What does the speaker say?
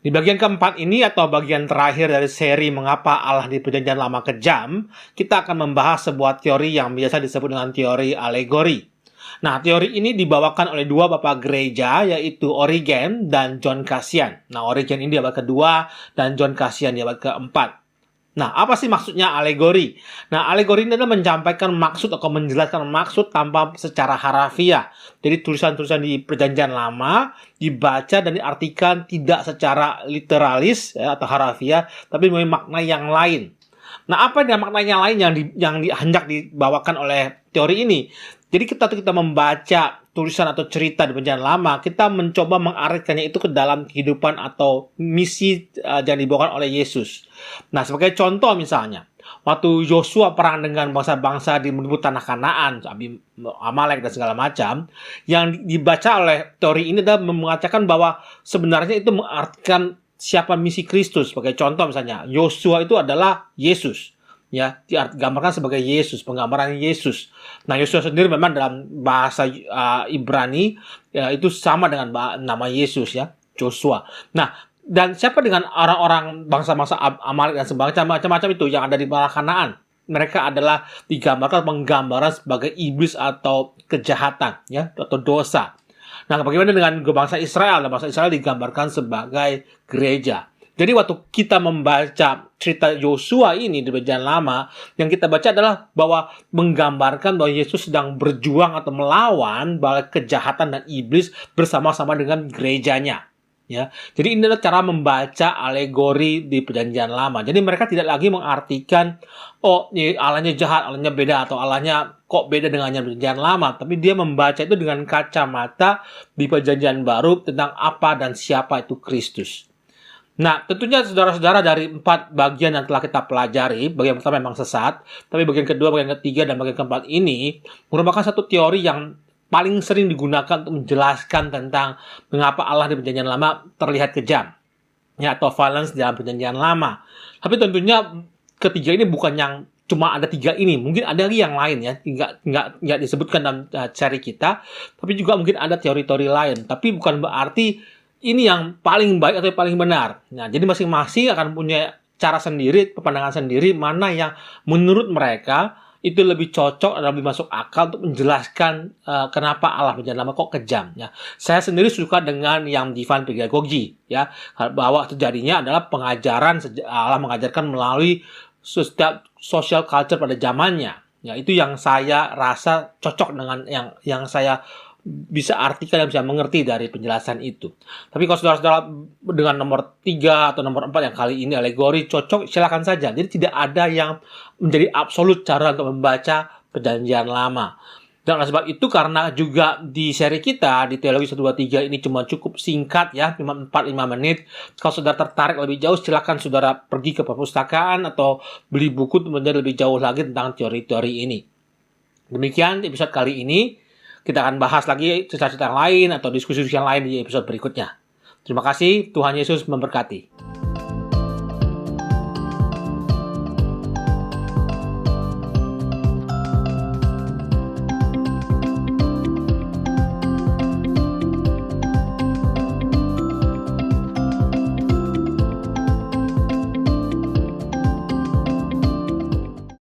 Di bagian keempat ini atau bagian terakhir dari seri Mengapa Allah di Perjanjian Lama Kejam, kita akan membahas sebuah teori yang biasa disebut dengan teori alegori. Nah, teori ini dibawakan oleh dua bapak gereja, yaitu Origen dan John Cassian. Nah, Origen ini di abad kedua dan John Cassian di abad keempat. Nah, apa sih maksudnya alegori? Nah, alegori ini adalah menyampaikan maksud atau menjelaskan maksud tanpa secara harafiah. Jadi, tulisan-tulisan di Perjanjian Lama dibaca dan diartikan tidak secara literalis ya, atau harafiah, tapi memiliki makna yang lain. Nah, apa yang makna yang lain yang hendak dibawakan oleh teori ini? Jadi kita membaca tulisan atau cerita di Perjanjian Lama, kita mencoba mengartikannya itu ke dalam kehidupan atau misi yang dibawakan oleh Yesus. Nah, sebagai contoh misalnya, waktu Yosua perang dengan bangsa-bangsa di menyebut tanah Kanaan, Amalek dan segala macam, yang dibaca oleh teori ini adalah mengatakan bahwa sebenarnya itu mengartikan siapa misi Kristus. Sebagai contoh misalnya, Yosua itu adalah Yesus. Ya, digambarkan sebagai Yesus, penggambaran Yesus. Nah, Yosua sendiri memang dalam bahasa Ibrani ya, itu sama dengan nama Yesus ya, Joshua. Nah, dan siapa dengan orang-orang bangsa-bangsa Amalek dan macam-macam itu yang ada di tanah Kanaan? Mereka adalah digambarkan penggambaran sebagai iblis atau kejahatan ya, atau dosa. Nah, bagaimana dengan bangsa Israel? Bangsa Israel digambarkan sebagai gereja. Jadi waktu kita membaca cerita Yosua ini di Perjanjian Lama, yang kita baca adalah bahwa menggambarkan bahwa Yesus sedang berjuang atau melawan bahwa kejahatan dan iblis bersama-sama dengan gerejanya. Ya, jadi ini adalah cara membaca alegori di Perjanjian Lama. Jadi mereka tidak lagi mengartikan, oh, Allahnya jahat, Allahnya beda, atau Allahnya kok beda dengan yang Perjanjian Lama. Tapi dia membaca itu dengan kacamata di Perjanjian Baru tentang apa dan siapa itu Kristus. Nah, tentunya saudara-saudara dari 4 bagian yang telah kita pelajari, bagian pertama memang sesat, tapi bagian kedua, bagian ketiga, dan bagian keempat ini merupakan satu teori yang paling sering digunakan untuk menjelaskan tentang mengapa Allah di Perjanjian Lama terlihat kejam, ya, atau violence dalam Perjanjian Lama. Tapi tentunya ketiga ini bukan yang cuma ada 3 ini, mungkin ada lagi yang lain ya, nggak disebutkan dalam seri kita, tapi juga mungkin ada teori-teori lain. Tapi bukan berarti ini yang paling baik atau yang paling benar. Nah, jadi masing-masing akan punya cara sendiri, pandangan sendiri, mana yang menurut mereka itu lebih cocok dan lebih masuk akal untuk menjelaskan kenapa Allah Perjanjian Lama kok kejam. Ya. Saya sendiri suka dengan yang divine pedagogy, ya, bahwa terjadinya adalah pengajaran Allah mengajarkan melalui setiap social culture pada zamannya. Ya, itu yang saya rasa cocok dengan yang saya bisa artikan dan bisa mengerti dari penjelasan itu. Tapi kalau saudara-saudara dengan nomor 3 atau nomor 4 yang kali ini alegori cocok, silakan saja. Jadi tidak ada yang menjadi absolut cara untuk membaca Perjanjian Lama. Dan oleh sebab itu, karena juga di seri kita di Teologi 123 ini cuma cukup singkat ya, cuma 4-5 menit. Kalau saudara tertarik lebih jauh, silakan saudara pergi ke perpustakaan atau beli buku untuk menjadi lebih jauh lagi tentang teori-teori ini. Demikian episode kali ini. Kita akan bahas lagi cerita-cerita yang lain atau diskusi yang lain di episode berikutnya. Terima kasih, Tuhan Yesus memberkati.